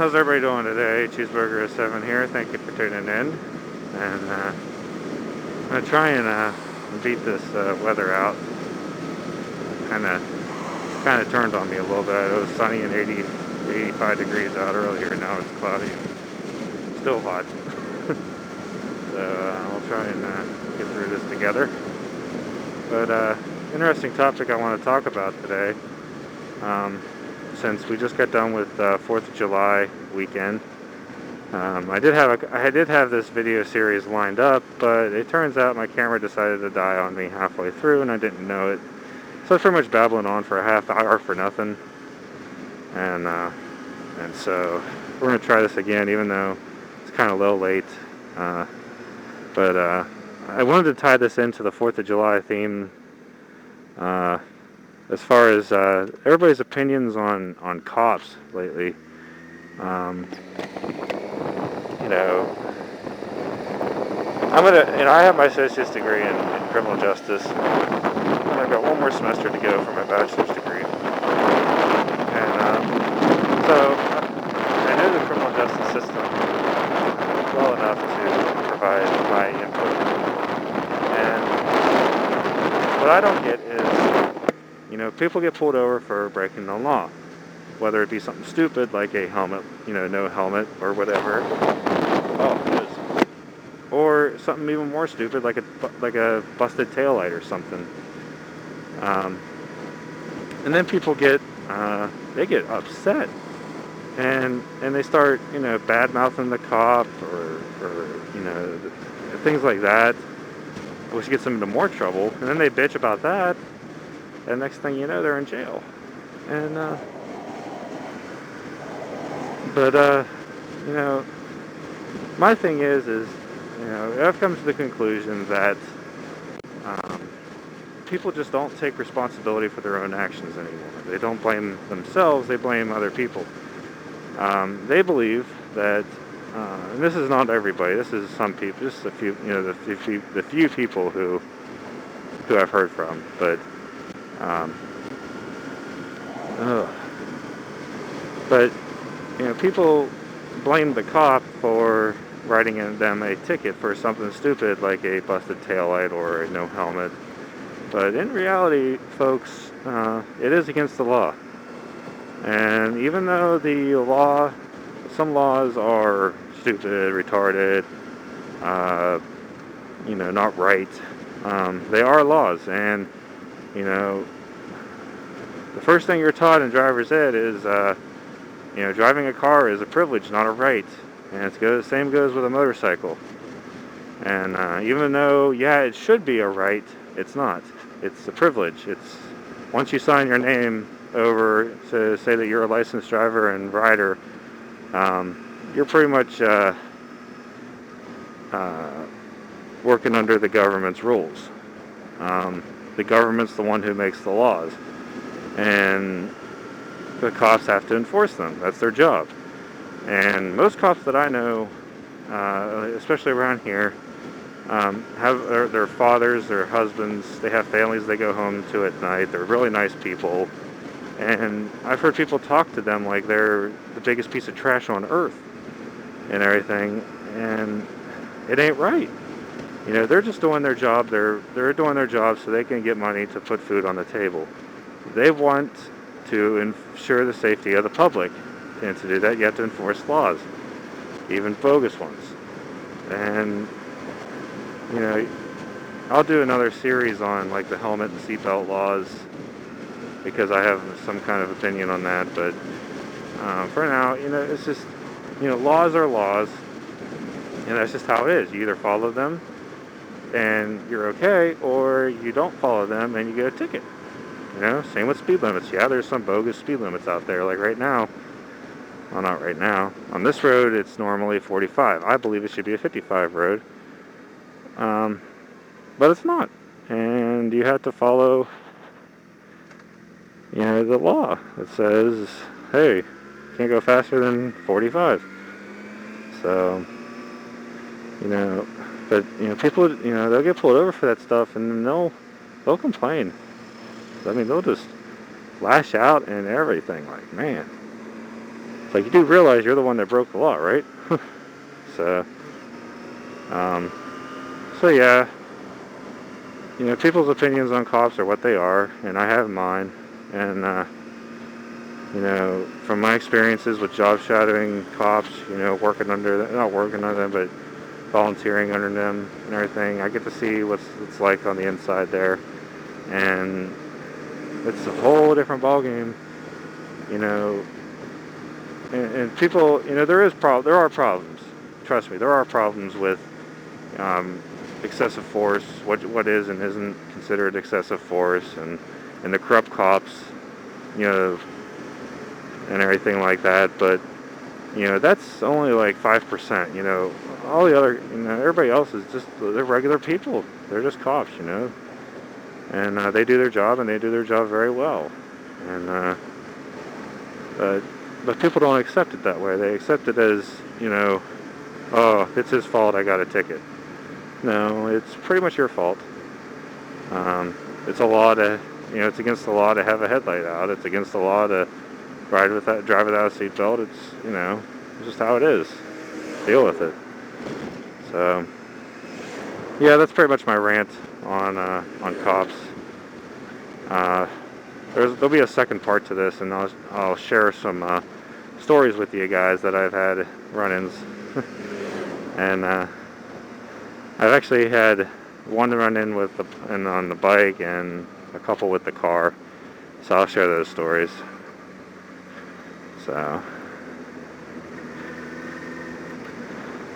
How's everybody doing today? Cheeseburger 7 here. Thank you for tuning in. And I'm going to try and beat this weather out. Kind of turned on me a little bit. It was sunny and 85 degrees out earlier. Now it's cloudy and still hot. So I'll try and get through this together. But interesting topic I want to talk about today. Since we just got done with 4th of July weekend, I did have this video series lined up, but it turns out my camera decided to die on me halfway through, and I didn't know it. So I was pretty much babbling on for a half hour for nothing, and so we're gonna try this again, even though it's kind of a little late. But I wanted to tie this into the 4th of July theme. As far as everybody's opinions on cops lately, I have my associate's degree in criminal justice, and I've got one more semester to go for my bachelor's degree. And so I know the criminal justice system well enough to provide my input. And what I don't get is, people get pulled over for breaking the law, whether it be something stupid like a helmet, no helmet or whatever. Oh, it is. Or something even more stupid like a busted taillight or something. And then people get upset, and they start bad mouthing the cop or things like that, which gets them into more trouble. And then they bitch about that. And next thing you know, they're in jail. And, my thing is, I've come to the conclusion that people just don't take responsibility for their own actions anymore. They don't blame themselves, they blame other people. They believe that, and this is not everybody, this is some people, just a few, the few people who I've heard from, but people blame the cop for writing them a ticket for something stupid like a busted taillight or no helmet. But in reality, folks, it is against the law. And even though some laws are stupid, retarded, not right, they are laws. And the first thing you're taught in driver's ed is, driving a car is a privilege, not a right. And the same goes with a motorcycle. And even though, it should be a right, it's not. It's a privilege. It's once you sign your name over to say that you're a licensed driver and rider, you're pretty much working under the government's rules. The government's the one who makes the laws, and the cops have to enforce them. That's their job. And most cops that I know, especially around here, have their fathers, their husbands, they have families they go home to at night. They're really nice people. And I've heard people talk to them like they're the biggest piece of trash on earth and everything. And it ain't right. They're just doing their job. They're doing their job so they can get money to put food on the table. They want to ensure the safety of the public. And to do that, you have to enforce laws, even bogus ones. And, I'll do another series on, like, the helmet and seatbelt laws, because I have some kind of opinion on that. But for now, it's just, laws are laws, and that's just how it is. You either follow them, and you're okay, or you don't follow them, and you get a ticket. Same with speed limits. Yeah, there's some bogus speed limits out there, like right now. Well, not right now. On this road, it's normally 45. I believe it should be a 55 road. But it's not. And you have to follow, the law. It says, hey, you can't go faster than 45. So, but, people, they'll get pulled over for that stuff, and they'll complain. I mean, they'll just lash out and everything. Like, man. It's like, you do realize you're the one that broke the law, right? So, um, so yeah, people's opinions on cops are what they are, and I have mine. And from my experiences with job shadowing cops, working under them, not working under them, but volunteering under them and everything, I get to see what it's like on the inside there, and it's a whole different ballgame, you know. And people, there are problems. Trust me, there are problems with excessive force. What is and isn't considered excessive force, and the corrupt cops, you know, and everything like that. But that's only like 5%. All the other, everybody else is just, they're regular people. They're just cops, and they do their job, and they do their job very well. And but people don't accept it that way. They accept it as, oh, it's his fault, I got a ticket. No, it's pretty much your fault. It's a law to, it's against the law to have a headlight out. It's against the law to drive without a seatbelt. It's just how it is. Deal with it. So, yeah, that's pretty much my rant on cops. There'll be a second part to this, and I'll share some stories with you guys that I've had run-ins, and I've actually had one run-in on the bike, and a couple with the car. So I'll share those stories. So.